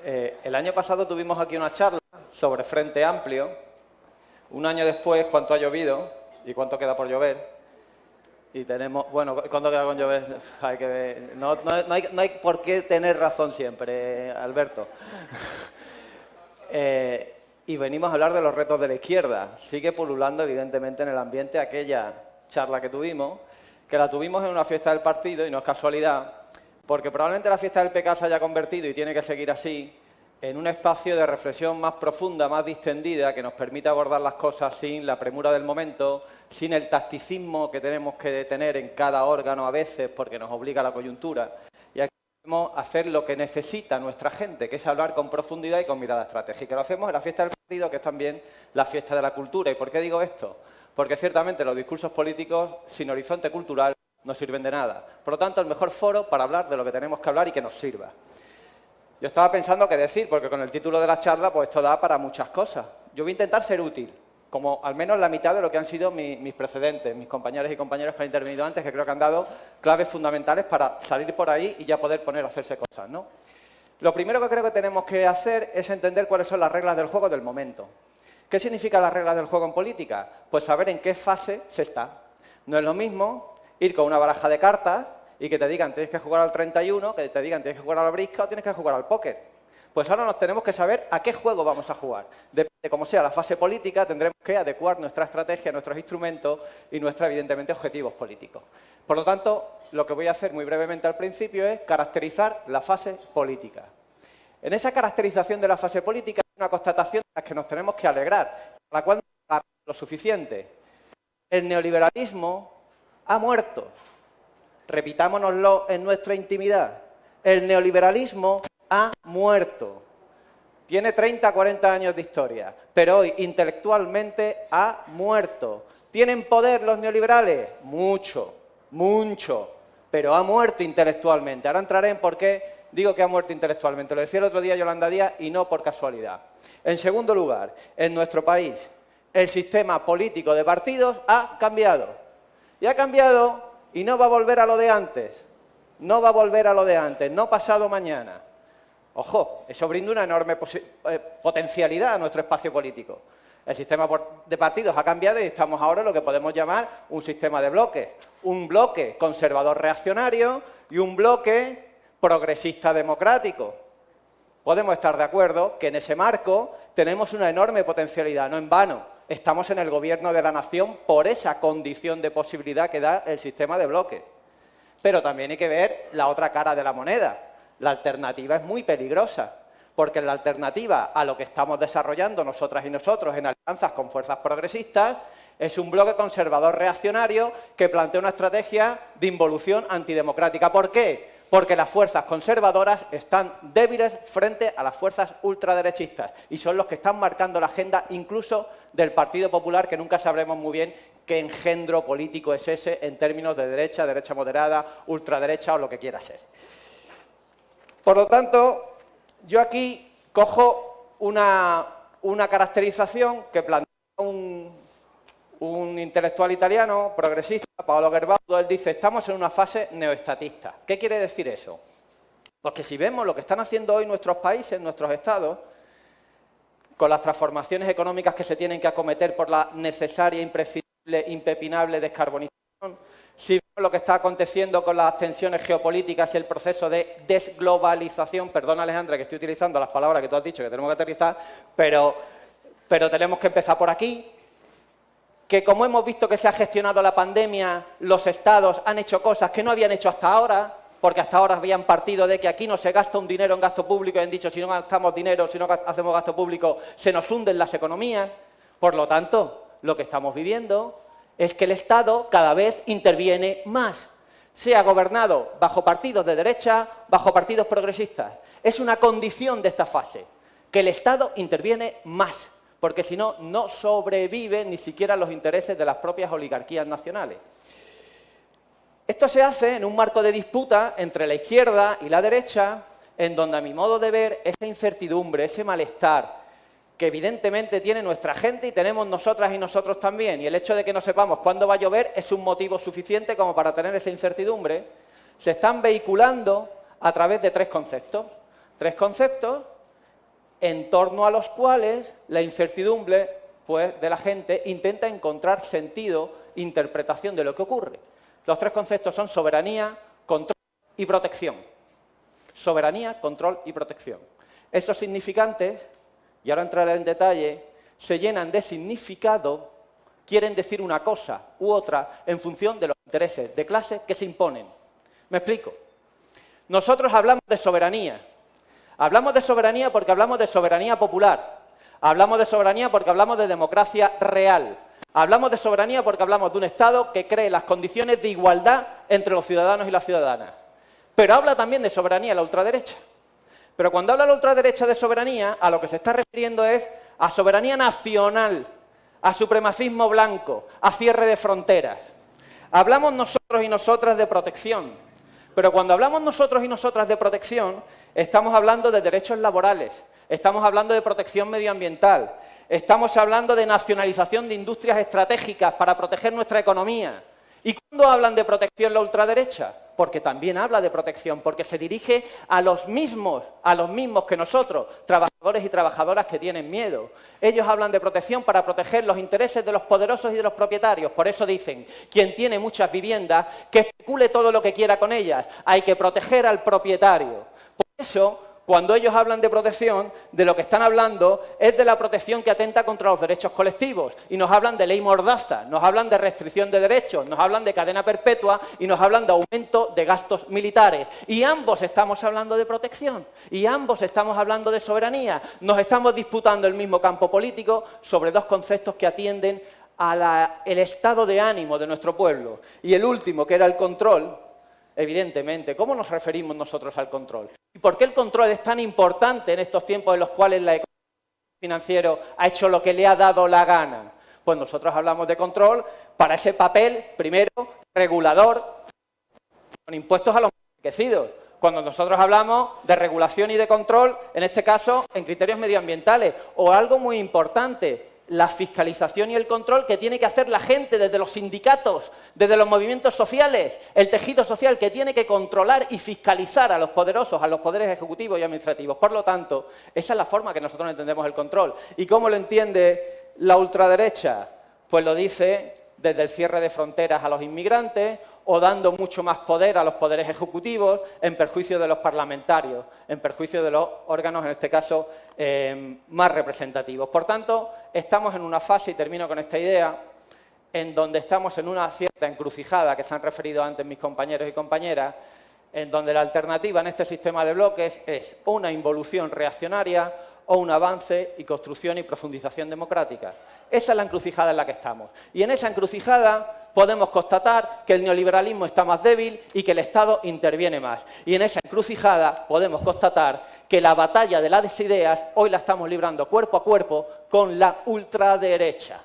El año pasado tuvimos aquí una charla sobre Frente Amplio. Un año después, ¿cuánto ha llovido y cuánto queda por llover? Y tenemos, bueno, ¿cuánto queda con llover? Hay que ver. No hay por qué tener razón siempre, Alberto. Y venimos a hablar de los retos de la izquierda. Sigue pululando, evidentemente, en el ambiente aquella charla que tuvimos, que la tuvimos en una fiesta del partido, y no es casualidad, porque probablemente la fiesta del PK se haya convertido, y tiene que seguir así, en un espacio de reflexión más profunda, más distendida, que nos permita abordar las cosas sin la premura del momento, sin el tacticismo que tenemos que tener en cada órgano a veces, porque nos obliga la coyuntura. Y aquí podemos hacer lo que necesita nuestra gente, que es hablar con profundidad y con mirada estratégica. Lo hacemos en la fiesta del partido, que es también la fiesta de la cultura. ¿Y por qué digo esto? Porque ciertamente los discursos políticos sin horizonte cultural no sirven de nada. Por lo tanto, el mejor foro para hablar de lo que tenemos que hablar y que nos sirva. Yo estaba pensando qué decir, porque con el título de la charla, pues esto da para muchas cosas. Yo voy a intentar ser útil, como al menos la mitad de lo que han sido mis precedentes, mis compañeros y compañeras que han intervenido antes, que creo que han dado claves fundamentales para salir por ahí y ya poder poner a hacerse cosas, ¿no? Lo primero que creo que tenemos que hacer es entender cuáles son las reglas del juego del momento. ¿Qué significan las reglas del juego en política? Pues saber en qué fase se está. No es lo mismo ir con una baraja de cartas y que te digan tienes que jugar al 31, que te digan tienes que jugar a la brisca o tienes que jugar al póker. Pues ahora nos tenemos que saber a qué juego vamos a jugar. Depende de cómo sea la fase política, tendremos que adecuar nuestra estrategia, nuestros instrumentos y nuestros, evidentemente, objetivos políticos. Por lo tanto, lo que voy a hacer muy brevemente al principio es caracterizar la fase política. En esa caracterización de la fase política hay una constatación de la que nos tenemos que alegrar, la cual no es lo suficiente. El neoliberalismo ha muerto. Repitámonoslo en nuestra intimidad. El neoliberalismo ha muerto. Tiene 30, 40 años de historia, pero hoy intelectualmente ha muerto. ¿Tienen poder los neoliberales? Mucho, mucho, pero ha muerto intelectualmente. Ahora entraré en por qué digo que ha muerto intelectualmente. Lo decía el otro día Yolanda Díaz y no por casualidad. En segundo lugar, en nuestro país, el sistema político de partidos ha cambiado. Y ha cambiado y no va a volver a lo de antes. No va a volver a lo de antes, no pasado mañana. Ojo, eso brinda una enorme potencialidad a nuestro espacio político. El sistema de partidos ha cambiado y estamos ahora en lo que podemos llamar un sistema de bloques. Un bloque conservador reaccionario y un bloque progresista democrático. Podemos estar de acuerdo que en ese marco tenemos una enorme potencialidad, no en vano. Estamos en el gobierno de la nación por esa condición de posibilidad que da el sistema de bloques. Pero también hay que ver la otra cara de la moneda. La alternativa es muy peligrosa, porque la alternativa a lo que estamos desarrollando nosotras y nosotros en alianzas con fuerzas progresistas es un bloque conservador reaccionario que plantea una estrategia de involución antidemocrática. ¿Por qué? Porque las fuerzas conservadoras están débiles frente a las fuerzas ultraderechistas y son los que están marcando la agenda incluso del Partido Popular, que nunca sabremos muy bien qué engendro político es ese en términos de derecha, derecha moderada, ultraderecha o lo que quiera ser. Por lo tanto, yo aquí cojo una caracterización que plantea un intelectual italiano, progresista, Paolo Gerbaudo. Él dice, estamos en una fase neoestatista. ¿Qué quiere decir eso? Pues que si vemos lo que están haciendo hoy nuestros países, nuestros estados, con las transformaciones económicas que se tienen que acometer por la necesaria, imprescindible, impepinable descarbonización, si vemos lo que está aconteciendo con las tensiones geopolíticas y el proceso de desglobalización, perdona Alejandra que estoy utilizando las palabras que tú has dicho que tenemos que aterrizar, pero tenemos que empezar por aquí, que como hemos visto que se ha gestionado la pandemia, los estados han hecho cosas que no habían hecho hasta ahora, porque hasta ahora habían partido de que aquí no se gasta un dinero en gasto público y han dicho si no gastamos dinero, si no hacemos gasto público, se nos hunden las economías. Por lo tanto, lo que estamos viviendo es que el Estado cada vez interviene más, sea gobernado bajo partidos de derecha, bajo partidos progresistas. Es una condición de esta fase, que el Estado interviene más, porque si no, no sobreviven ni siquiera los intereses de las propias oligarquías nacionales. Esto se hace en un marco de disputa entre la izquierda y la derecha, en donde a mi modo de ver esa incertidumbre, ese malestar, que evidentemente tiene nuestra gente y tenemos nosotras y nosotros también, y el hecho de que no sepamos cuándo va a llover es un motivo suficiente como para tener esa incertidumbre, se están vehiculando a través de tres conceptos en torno a los cuales la incertidumbre pues, de la gente intenta encontrar sentido, interpretación de lo que ocurre. Los tres conceptos son soberanía, control y protección. Soberanía, control y protección. Esos significantes, y ahora entraré en detalle, se llenan de significado, quieren decir una cosa u otra en función de los intereses de clase que se imponen. ¿Me explico? Nosotros hablamos de soberanía. Hablamos de soberanía porque hablamos de soberanía popular. Hablamos de soberanía porque hablamos de democracia real. Hablamos de soberanía porque hablamos de un Estado que cree las condiciones de igualdad entre los ciudadanos y las ciudadanas. Pero habla también de soberanía la ultraderecha. Pero cuando habla la ultraderecha de soberanía, a lo que se está refiriendo es a soberanía nacional, a supremacismo blanco, a cierre de fronteras. Hablamos nosotros y nosotras de protección, pero cuando hablamos nosotros y nosotras de protección, estamos hablando de derechos laborales, estamos hablando de protección medioambiental, estamos hablando de nacionalización de industrias estratégicas para proteger nuestra economía. ¿Y cuándo hablan de protección la ultraderecha? Porque también habla de protección, porque se dirige a los mismos que nosotros, trabajadores y trabajadoras que tienen miedo. Ellos hablan de protección para proteger los intereses de los poderosos y de los propietarios. Por eso dicen, quien tiene muchas viviendas, que especule todo lo que quiera con ellas. Hay que proteger al propietario. Por eso, cuando ellos hablan de protección, de lo que están hablando es de la protección que atenta contra los derechos colectivos. Y nos hablan de ley mordaza, nos hablan de restricción de derechos, nos hablan de cadena perpetua y nos hablan de aumento de gastos militares. Y ambos estamos hablando de protección, y ambos estamos hablando de soberanía. Nos estamos disputando el mismo campo político sobre dos conceptos que atienden al estado de ánimo de nuestro pueblo. Y el último, que era el control. Evidentemente, ¿cómo nos referimos nosotros al control? ¿Y por qué el control es tan importante en estos tiempos en los cuales la economía financiera ha hecho lo que le ha dado la gana? Pues nosotros hablamos de control para ese papel, primero, regulador, con impuestos a los enriquecidos. Cuando nosotros hablamos de regulación y de control, en este caso, en criterios medioambientales, o algo muy importante, la fiscalización y el control que tiene que hacer la gente desde los sindicatos, desde los movimientos sociales, el tejido social que tiene que controlar y fiscalizar a los poderosos, a los poderes ejecutivos y administrativos. Por lo tanto, esa es la forma que nosotros entendemos el control. ¿Y cómo lo entiende la ultraderecha? Pues lo dice desde el cierre de fronteras a los inmigrantes o dando mucho más poder a los poderes ejecutivos en perjuicio de los parlamentarios, en perjuicio de los órganos, en este caso, más representativos. Por tanto, estamos en una fase, y termino con esta idea, en donde estamos en una cierta encrucijada, que se han referido antes mis compañeros y compañeras, en donde la alternativa en este sistema de bloques es una involución reaccionaria o un avance y construcción y profundización democrática. Esa es la encrucijada en la que estamos. Y en esa encrucijada podemos constatar que el neoliberalismo está más débil y que el Estado interviene más. Y en esa encrucijada podemos constatar que la batalla de las ideas hoy la estamos librando cuerpo a cuerpo con la ultraderecha.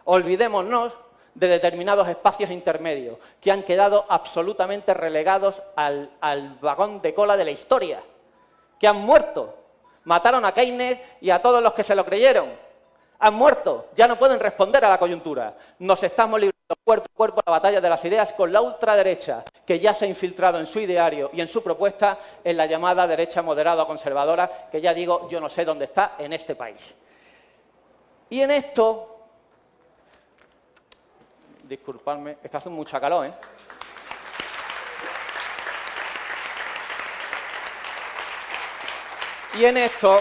Olvidémonos de determinados espacios intermedios que han quedado absolutamente relegados al vagón de cola de la historia, que han muerto. Mataron a Keynes y a todos los que se lo creyeron. Han muerto, ya no pueden responder a la coyuntura. Nos estamos librando cuerpo a cuerpo la batalla de las ideas con la ultraderecha, que ya se ha infiltrado en su ideario y en su propuesta en la llamada derecha moderada o conservadora, que ya digo, yo no sé dónde está en este país. Y en esto, disculpadme, es que hace mucha calor, ¿eh? Y en esto,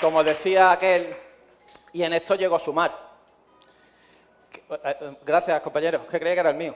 como decía aquel, y en esto llego a sumar. Gracias, compañeros, que creía que era el mío.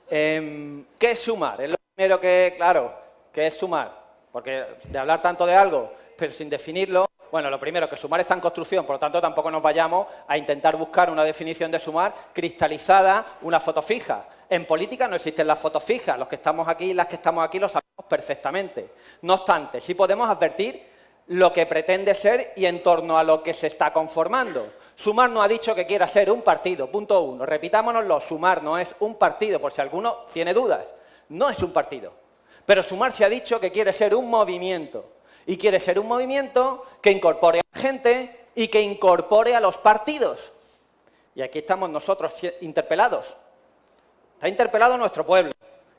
¿Qué es sumar? Es lo primero que, claro, ¿qué es sumar? Porque de hablar tanto de algo, pero sin definirlo, bueno, lo primero, que sumar está en construcción, por lo tanto tampoco nos vayamos a intentar buscar una definición de sumar cristalizada, una foto fija. En política no existen las fotos fijas, los que estamos aquí y las que estamos aquí lo sabemos perfectamente. No obstante, sí podemos advertir lo que pretende ser y en torno a lo que se está conformando. Sumar no ha dicho que quiera ser un partido, punto uno. Repitámonoslo, Sumar no es un partido, por si alguno tiene dudas. No es un partido. Pero Sumar se ha dicho que quiere ser un movimiento. Y quiere ser un movimiento que incorpore a la gente y que incorpore a los partidos. Y aquí estamos nosotros interpelados. Está interpelado nuestro pueblo,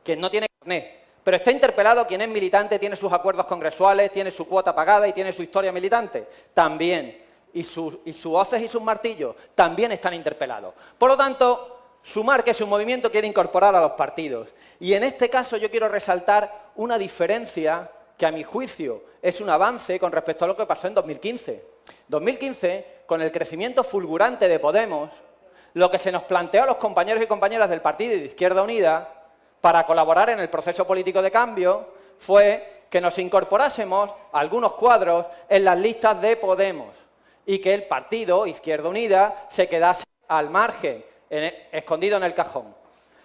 que no tiene carné. Pero está interpelado quien es militante, tiene sus acuerdos congresuales, tiene su cuota pagada y tiene su historia militante. También. Y sus hoces y sus martillos también están interpelados. Por lo tanto, Sumar, que es un movimiento, quiere incorporar a los partidos. Y en este caso yo quiero resaltar una diferencia que a mi juicio es un avance con respecto a lo que pasó en 2015. 2015, con el crecimiento fulgurante de Podemos, lo que se nos planteó a los compañeros y compañeras del partido y de Izquierda Unida para colaborar en el proceso político de cambio fue que nos incorporásemos algunos cuadros en las listas de Podemos y que el partido, Izquierda Unida, se quedase al margen, escondido en el cajón.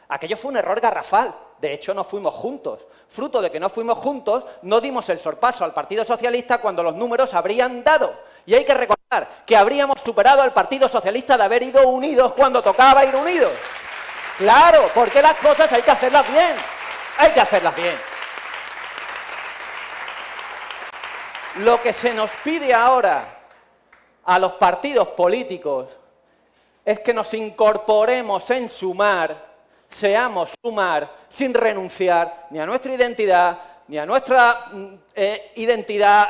Aquello fue un error garrafal. De hecho, no fuimos juntos. Fruto de que no fuimos juntos, no dimos el sorpaso al Partido Socialista cuando los números habrían dado. Y hay que recordar que habríamos superado al Partido Socialista de haber ido unidos cuando tocaba ir unidos. Claro, porque las cosas hay que hacerlas bien. Hay que hacerlas bien. Lo que se nos pide ahora a los partidos políticos es que nos incorporemos en Sumar, seamos Sumar, sin renunciar ni a nuestra identidad, ni a nuestra identidad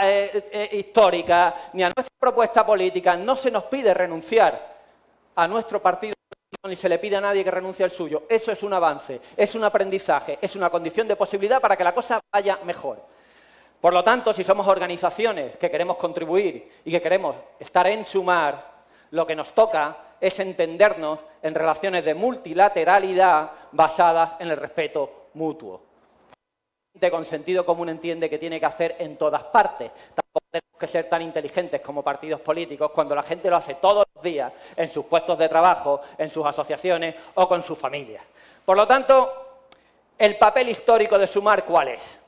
histórica, ni a nuestra propuesta política. No se nos pide renunciar a nuestro partido, ni se le pide a nadie que renuncie al suyo. Eso es un avance, es un aprendizaje, es una condición de posibilidad para que la cosa vaya mejor. Por lo tanto, si somos organizaciones que queremos contribuir y que queremos estar en Sumar, lo que nos toca es entendernos en relaciones de multilateralidad basadas en el respeto mutuo. Con sentido común entiende que tiene que hacer en todas partes. Tampoco tenemos que ser tan inteligentes como partidos políticos cuando la gente lo hace todos los días en sus puestos de trabajo, en sus asociaciones o con sus familias. Por lo tanto, el papel histórico de Sumar, ¿cuál es?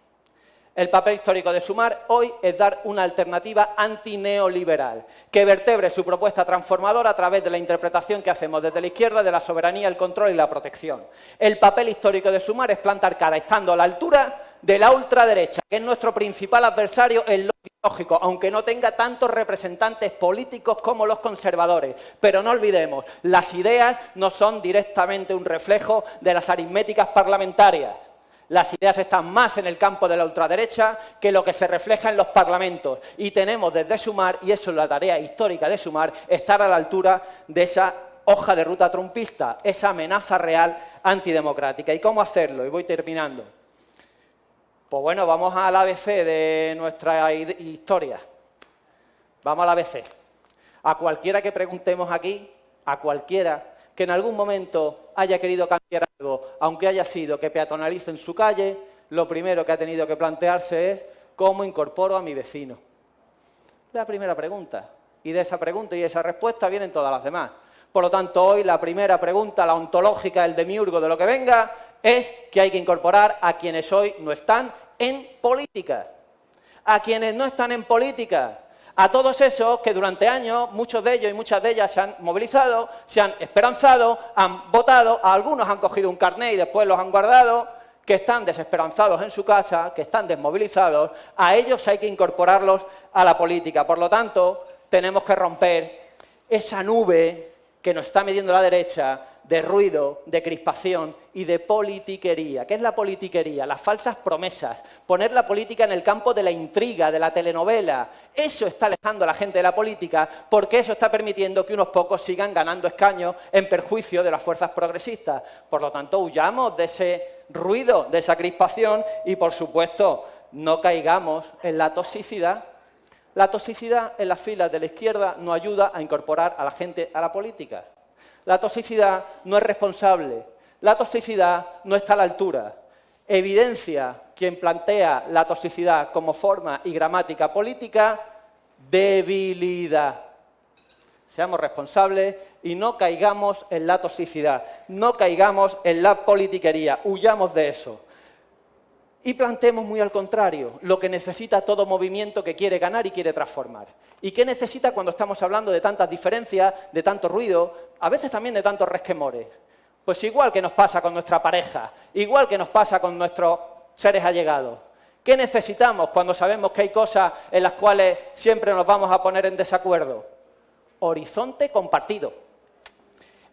El papel histórico de Sumar hoy es dar una alternativa antineoliberal que vertebre su propuesta transformadora a través de la interpretación que hacemos desde la izquierda de la soberanía, el control y la protección. El papel histórico de Sumar es plantar cara estando a la altura de la ultraderecha, que es nuestro principal adversario en lo ideológico, aunque no tenga tantos representantes políticos como los conservadores. Pero no olvidemos, las ideas no son directamente un reflejo de las aritméticas parlamentarias. Las ideas están más en el campo de la ultraderecha que lo que se refleja en los parlamentos. Y tenemos desde Sumar, y eso es la tarea histórica de Sumar, estar a la altura de esa hoja de ruta trumpista, esa amenaza real antidemocrática. ¿Y cómo hacerlo? Y voy terminando. Pues bueno, vamos al ABC de nuestra historia. Vamos al ABC. A cualquiera que preguntemos aquí, a cualquiera que en algún momento haya querido cambiar algo, aunque haya sido que peatonalicen su calle, lo primero que ha tenido que plantearse es ¿cómo incorporo a mi vecino? La primera pregunta. Y de esa pregunta y esa respuesta vienen todas las demás. Por lo tanto, hoy la primera pregunta, la ontológica, el demiurgo de lo que venga, es que hay que incorporar a quienes hoy no están en política. A quienes no están en política. A todos esos que durante años, muchos de ellos y muchas de ellas se han movilizado, se han esperanzado, han votado, a algunos han cogido un carné y después los han guardado, que están desesperanzados en su casa, que están desmovilizados, a ellos hay que incorporarlos a la política. Por lo tanto, tenemos que romper esa nube que nos está midiendo la derecha de ruido, de crispación y de politiquería. ¿Qué es la politiquería? Las falsas promesas, poner la política en el campo de la intriga, de la telenovela. Eso está alejando a la gente de la política porque eso está permitiendo que unos pocos sigan ganando escaños en perjuicio de las fuerzas progresistas. Por lo tanto, huyamos de ese ruido, de esa crispación y, por supuesto, no caigamos en la toxicidad. La toxicidad en las filas de la izquierda no ayuda a incorporar a la gente a la política. La toxicidad no es responsable, la toxicidad no está a la altura. Evidencia quien plantea la toxicidad como forma y gramática política, debilidad. Seamos responsables y no caigamos en la toxicidad, no caigamos en la politiquería, huyamos de eso. Y planteemos muy al contrario, lo que necesita todo movimiento que quiere ganar y quiere transformar. ¿Y qué necesita cuando estamos hablando de tantas diferencias, de tanto ruido, a veces también de tantos resquemores? Pues igual que nos pasa con nuestra pareja, igual que nos pasa con nuestros seres allegados. ¿Qué necesitamos cuando sabemos que hay cosas en las cuales siempre nos vamos a poner en desacuerdo? Horizonte compartido.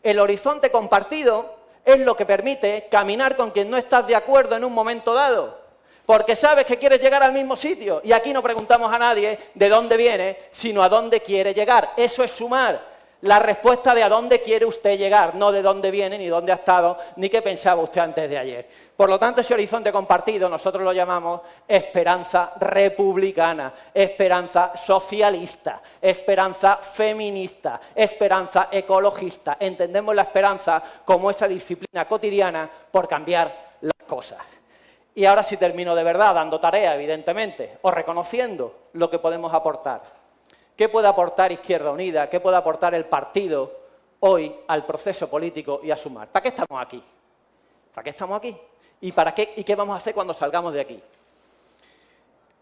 El horizonte compartido es lo que permite caminar con quien no estás de acuerdo en un momento dado. porque sabes que quieres llegar al mismo sitio. Y aquí no preguntamos a nadie de dónde viene, sino a dónde quiere llegar. Eso es sumar. La respuesta de a dónde quiere usted llegar, no de dónde viene, ni dónde ha estado, ni qué pensaba usted antes de ayer. Por lo tanto, ese horizonte compartido nosotros lo llamamos esperanza republicana, esperanza socialista, esperanza feminista, esperanza ecologista. Entendemos la esperanza como esa disciplina cotidiana por cambiar las cosas. Y ahora sí termino de verdad, dando tarea, evidentemente, o reconociendo lo que podemos aportar. ¿Qué puede aportar Izquierda Unida? ¿Qué puede aportar el partido hoy al proceso político y a Sumar? ¿Para qué estamos aquí? ¿Para qué estamos aquí? ¿Y qué vamos a hacer cuando salgamos de aquí?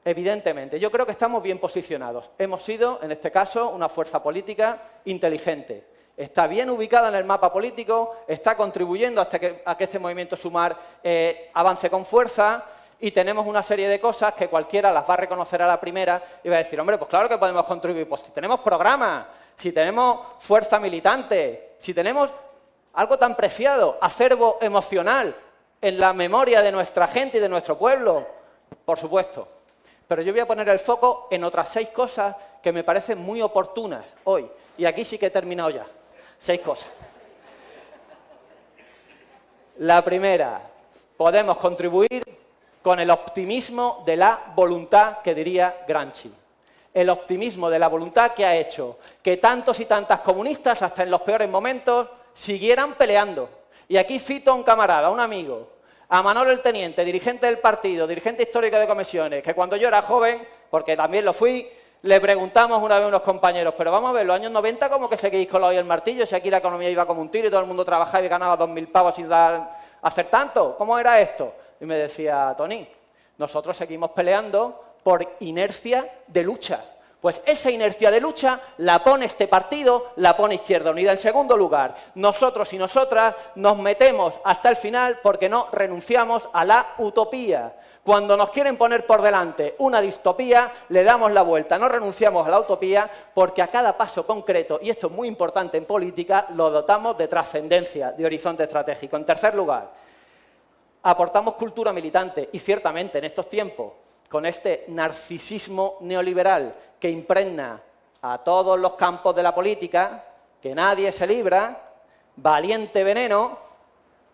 Evidentemente, yo creo que estamos bien posicionados. Hemos sido, en este caso, una fuerza política inteligente. Está bien ubicada en el mapa político, está contribuyendo a que este movimiento Sumar avance con fuerza. Y tenemos una serie de cosas que cualquiera las va a reconocer a la primera y va a decir, hombre, pues claro que podemos contribuir. Pues si tenemos programa, si tenemos fuerza militante, si tenemos algo tan preciado, acervo emocional en la memoria de nuestra gente y de nuestro pueblo, por supuesto. Pero yo voy a poner el foco en otras 6 cosas que me parecen muy oportunas hoy. Y aquí sí que he terminado ya. 6 cosas. La primera, podemos contribuir con el optimismo de la voluntad, que diría Gramsci. El optimismo de la voluntad que ha hecho que tantos y tantas comunistas, hasta en los peores momentos, siguieran peleando. Y aquí cito a un camarada, a un amigo, a Manolo el Teniente, dirigente del partido, dirigente histórico de comisiones, que cuando yo era joven, porque también lo fui, le preguntamos una vez a unos compañeros, pero vamos a ver, los años 90, ¿cómo que seguís con la hoy el martillo? Si aquí la economía iba como un tiro y todo el mundo trabajaba y ganaba 2.000 pavos sin hacer tanto. ¿Cómo era esto? Y me decía, Tony, nosotros seguimos peleando por inercia de lucha. Pues esa inercia de lucha la pone este partido, la pone Izquierda Unida. En segundo lugar, nosotros y nosotras nos metemos hasta el final porque no renunciamos a la utopía. Cuando nos quieren poner por delante una distopía, le damos la vuelta. No renunciamos a la utopía porque a cada paso concreto, y esto es muy importante en política, lo dotamos de trascendencia, de horizonte estratégico. En tercer lugar, aportamos cultura militante y ciertamente en estos tiempos, con este narcisismo neoliberal que impregna a todos los campos de la política, que nadie se libra, valiente veneno,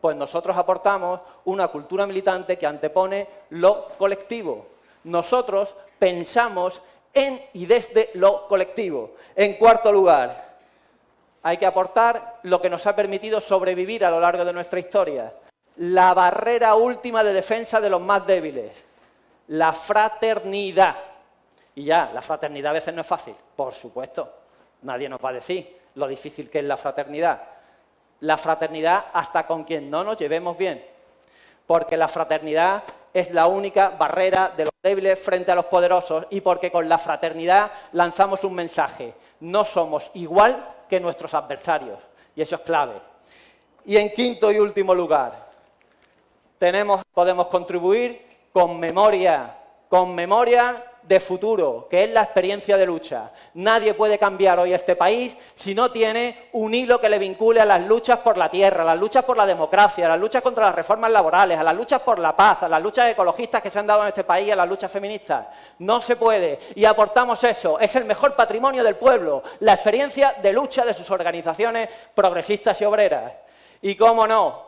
pues nosotros aportamos una cultura militante que antepone lo colectivo. Nosotros pensamos en y desde lo colectivo. En cuarto lugar, hay que aportar lo que nos ha permitido sobrevivir a lo largo de nuestra historia. La barrera última de defensa de los más débiles, la fraternidad. Y ya, la fraternidad a veces no es fácil, por supuesto. Nadie nos va a decir lo difícil que es la fraternidad. La fraternidad hasta con quien no nos llevemos bien. Porque la fraternidad es la única barrera de los débiles frente a los poderosos y porque con la fraternidad lanzamos un mensaje. No somos igual que nuestros adversarios. Y eso es clave. Y en quinto y último lugar, podemos contribuir con memoria de futuro, que es la experiencia de lucha. Nadie puede cambiar hoy este país si no tiene un hilo que le vincule a las luchas por la tierra, a las luchas por la democracia, a las luchas contra las reformas laborales, a las luchas por la paz, a las luchas ecologistas que se han dado en este país, a las luchas feministas. No se puede. Y aportamos eso. Es el mejor patrimonio del pueblo, la experiencia de lucha de sus organizaciones progresistas y obreras. Y cómo no,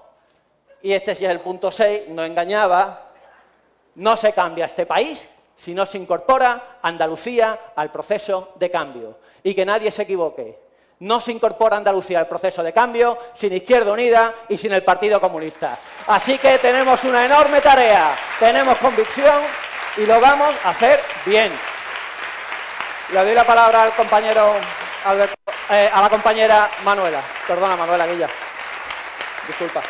y este sí es el punto 6, no engañaba, no se cambia este país si no se incorpora Andalucía al proceso de cambio. Y que nadie se equivoque, no se incorpora Andalucía al proceso de cambio sin Izquierda Unida y sin el Partido Comunista. Así que tenemos una enorme tarea, tenemos convicción y lo vamos a hacer bien. Le doy la palabra al compañero Alberto, a la compañera Manuela. Perdona, Manuela Guilla. Disculpa.